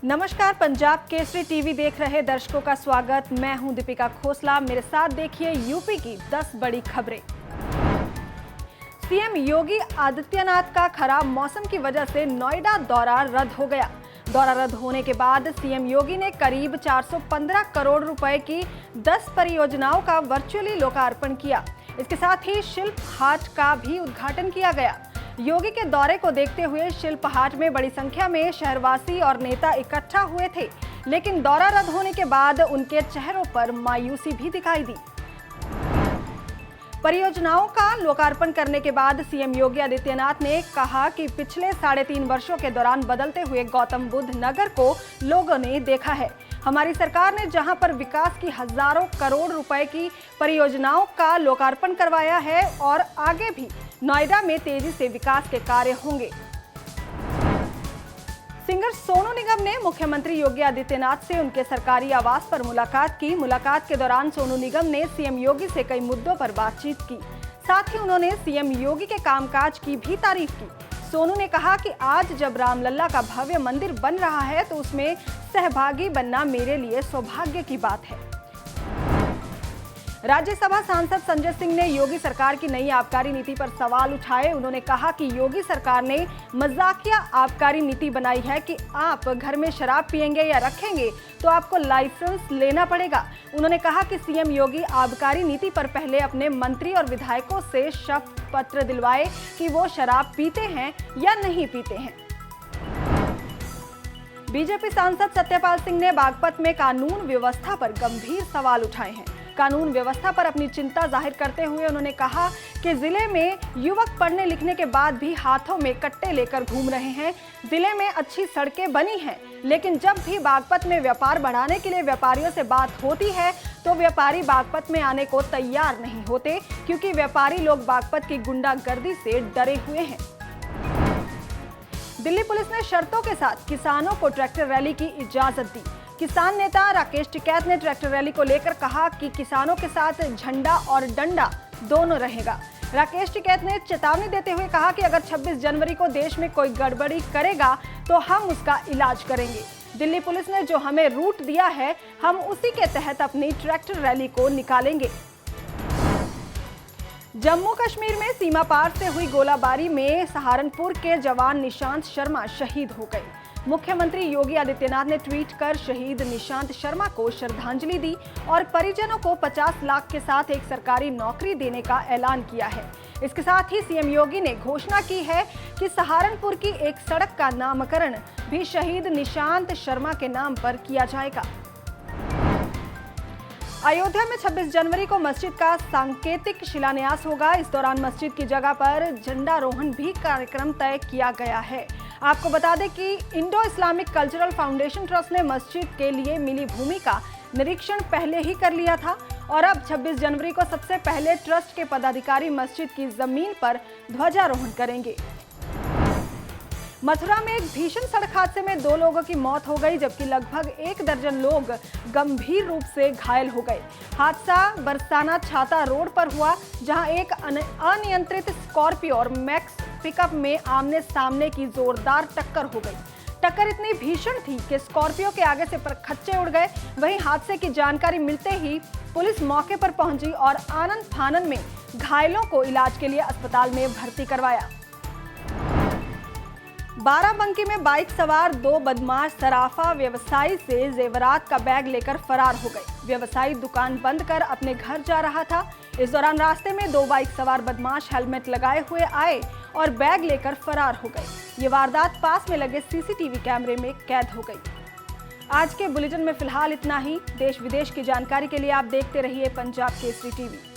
नमस्कार, पंजाब केसरी टीवी देख रहे दर्शकों का स्वागत। मैं हूं दीपिका खोसला। मेरे साथ देखिए यूपी की 10 बड़ी खबरें। सीएम योगी आदित्यनाथ का खराब मौसम की वजह से नोएडा दौरा रद्द हो गया। दौरा रद्द होने के बाद सीएम योगी ने करीब 415 करोड़ रुपए की 10 परियोजनाओं का वर्चुअली लोकार्पण किया। इसके साथ ही शिल्प हाट का भी उद्घाटन किया गया। योगी के दौरे को देखते हुए शिल्प हाट में बड़ी संख्या में शहरवासी और नेता इकट्ठा हुए थे, लेकिन दौरा रद्द होने के बाद उनके चेहरों पर मायूसी भी दिखाई दी। परियोजनाओं का लोकार्पण करने के बाद सीएम योगी आदित्यनाथ ने कहा कि पिछले 3.5 वर्षों के दौरान बदलते हुए गौतम बुद्ध नगर को लोगों ने देखा है। हमारी सरकार ने जहां पर विकास की हजारों करोड़ रुपए की परियोजनाओं का लोकार्पण करवाया है और आगे भी नोएडा में तेजी से विकास के कार्य होंगे। सिंगर सोनू निगम ने मुख्यमंत्री योगी आदित्यनाथ से उनके सरकारी आवास पर मुलाकात की। मुलाकात के दौरान सोनू निगम ने सीएम योगी से कई मुद्दों पर बातचीत की। साथ ही उन्होंने सीएम योगी के कामकाज की भी तारीफ की। सोनू ने कहा कि आज जब रामलला का भव्य मंदिर बन रहा है तो उसमें सहभागी बनना मेरे लिए सौभाग्य की बात है। राज्यसभा सांसद संजय सिंह ने योगी सरकार की नई आबकारी नीति पर सवाल उठाए। उन्होंने कहा कि योगी सरकार ने मजाकिया आबकारी नीति बनाई है कि आप घर में शराब पिएंगे या रखेंगे तो आपको लाइसेंस लेना पड़ेगा। उन्होंने कहा कि सीएम योगी आबकारी नीति पर पहले अपने मंत्री और विधायकों से शपथ पत्र दिलवाए कि वो शराब पीते हैं या नहीं पीते हैं। बीजेपी सांसद सत्यपाल सिंह ने बागपत में कानून व्यवस्था पर गंभीर सवाल उठाए हैं। कानून व्यवस्था पर अपनी चिंता जाहिर करते हुए उन्होंने कहा कि जिले में युवक पढ़ने लिखने के बाद भी हाथों में कट्टे लेकर घूम रहे हैं। जिले में अच्छी सड़कें बनी हैं, लेकिन जब भी बागपत में व्यापार बढ़ाने के लिए व्यापारियों से बात होती है तो व्यापारी बागपत में आने को तैयार नहीं होते, क्योंकि व्यापारी लोग बागपत की गुंडागर्दी से डरे हुए हैं। दिल्ली पुलिस ने शर्तों के साथ किसानों को ट्रैक्टर रैली की इजाजत दी। किसान नेता राकेश टिकैत ने ट्रैक्टर रैली को लेकर कहा कि किसानों के साथ झंडा और डंडा दोनों रहेगा। राकेश टिकैत ने चेतावनी देते हुए कहा कि अगर 26 जनवरी को देश में कोई गड़बड़ी करेगा तो हम उसका इलाज करेंगे। दिल्ली पुलिस ने जो हमें रूट दिया है, हम उसी के तहत अपनी ट्रैक्टर रैली को निकालेंगे। जम्मू कश्मीर में सीमा पार से हुई गोलाबारी में सहारनपुर के जवान निशांत शर्मा शहीद हो गए। मुख्यमंत्री योगी आदित्यनाथ ने ट्वीट कर शहीद निशांत शर्मा को श्रद्धांजलि दी और परिजनों को 50 लाख के साथ एक सरकारी नौकरी देने का ऐलान किया है। इसके साथ ही सीएम योगी ने घोषणा की है कि सहारनपुर की एक सड़क का नामकरण भी शहीद निशांत शर्मा के नाम पर किया जाएगा। अयोध्या में 26 जनवरी को मस्जिद का सांकेतिक शिलान्यास होगा। इस दौरान मस्जिद की जगह पर झंडारोहण भी कार्यक्रम तय किया गया है। आपको बता दें कि Indo Islamic cultural foundation trust ने मस्जिद के लिए मिली भूमि का निरीक्षण पहले ही कर लिया था और अब 26 जनवरी को सबसे पहले ट्रस्ट के पदाधिकारी मस्जिद की जमीन पर ध्वजारोहण करेंगे। मथुरा में एक भीषण सड़क हादसे में 2 लोगों की मौत हो गई, जबकि लगभग 1 दर्जन लोग गंभीर रूप से घायल हो गए। हादसा बरसाना छाता रोड पर हुआ, जहां एक अनियंत्रित स्कॉर्पियो और मैक्स पिकअप में आमने सामने की जोरदार टक्कर हो गई। टक्कर इतनी भीषण थी कि स्कॉर्पियो के आगे से परखच्चे उड़ गए। वहीं हादसे की जानकारी मिलते ही पुलिस मौके पर पहुंची और आनन फानन में घायलों को इलाज के लिए अस्पताल में भर्ती करवाया। बाराबंकी में बाइक सवार 2 बदमाश सराफा व्यवसायी से जेवरात का बैग लेकर फरार हो गए। व्यवसायी दुकान बंद कर अपने घर जा रहा था। इस दौरान रास्ते में 2 बाइक सवार बदमाश हेलमेट लगाए हुए आए और बैग लेकर फरार हो गए। ये वारदात पास में लगे सीसीटीवी कैमरे में कैद हो गई। आज के बुलेटिन में फिलहाल इतना ही। देश विदेश की जानकारी के लिए आप देखते रहिए पंजाब केसरी टीवी।